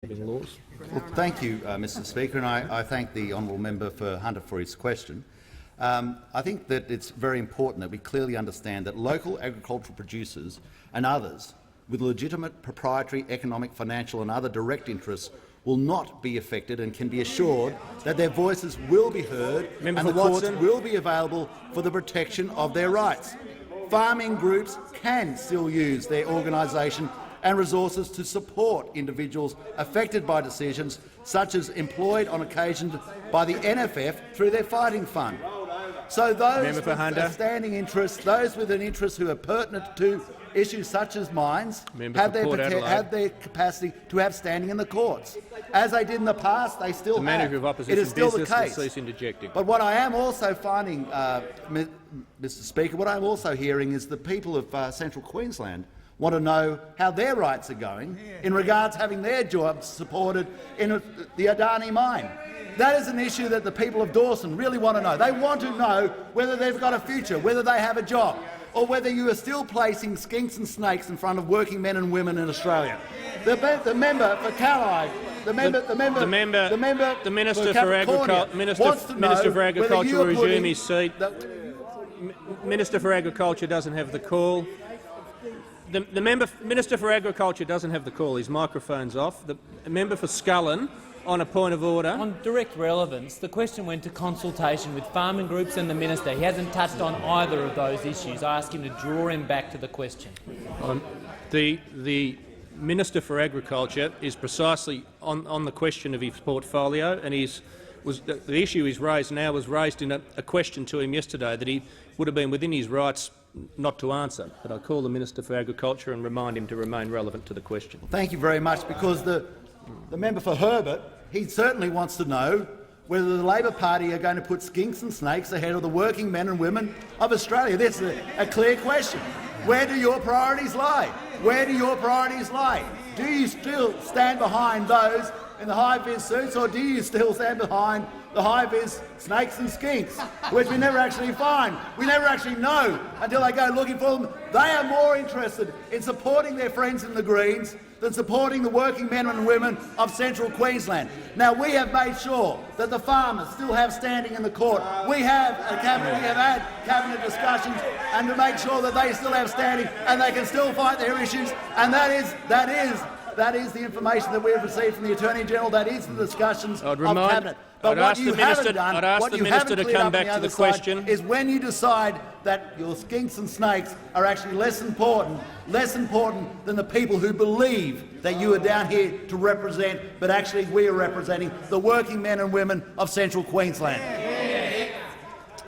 Laws. Well, thank you, Mr Speaker, and I thank the honourable member for Hunter for his question. I think that it's very important that we clearly understand that local agricultural producers and others with legitimate proprietary economic, financial and other direct interests will not be affected and can be assured that their voices will be heard and the courts will be available for the protection of their rights. Farming groups can still use their organisation and resources to support individuals affected by decisions such as employed on occasion by the NFF through their fighting fund. So those with a standing interest, those with an interest who are pertinent to issues such as mines, have their capacity to have standing in the courts. As they did in the past, they still have. It is still the case. But what I am also finding, Mr Speaker, what I'm also hearing is the people of Central Queensland want to know how their rights are going in regards to having their jobs supported in the Adani mine. That is an issue that the people of Dawson really want to know. They want to know whether they've got a future, whether they have a job, or whether you are still placing skinks and snakes in front of working men and women in Australia. The member for Callide, the Minister for Agriculture will resume his seat. Minister for Agriculture doesn't have the call. The Minister for Agriculture doesn't have the call. His microphone's off. The member for Scullen, on a point of order. On direct relevance, the question went to consultation with farming groups and the minister. He hasn't touched on either of those issues. I ask him to draw him back to the question. The Minister for Agriculture is precisely on the question of his portfolio, and the issue he's raised now was raised in a question to him yesterday that he would have been within his rights not to answer. But I call the Minister for Agriculture and remind him to remain relevant to the question. Thank you very much, because the member for Herbert, he certainly wants to know whether the Labor Party are going to put skinks and snakes ahead of the working men and women of Australia. That's a clear question. Where do your priorities lie? Where do your priorities lie? Do you still stand behind those in the high-vis suits, or do you still stand behind the high-vis snakes and skinks, which we never actually find? We never actually know until they go looking for them. They are more interested in supporting their friends in the Greens than supporting the working men and women of Central Queensland. Now, we have made sure that the farmers still have standing in the court. We have had cabinet discussions and to make sure that they still have standing and they can still fight their issues. And that is the information that we have received from the Attorney-General. That is the discussions of Cabinet. But what you haven't done, what you haven't cleared up on the other side is when you decide that your skinks and snakes are actually less important than the people who believe that you are down here to represent, but actually we are representing the working men and women of Central Queensland.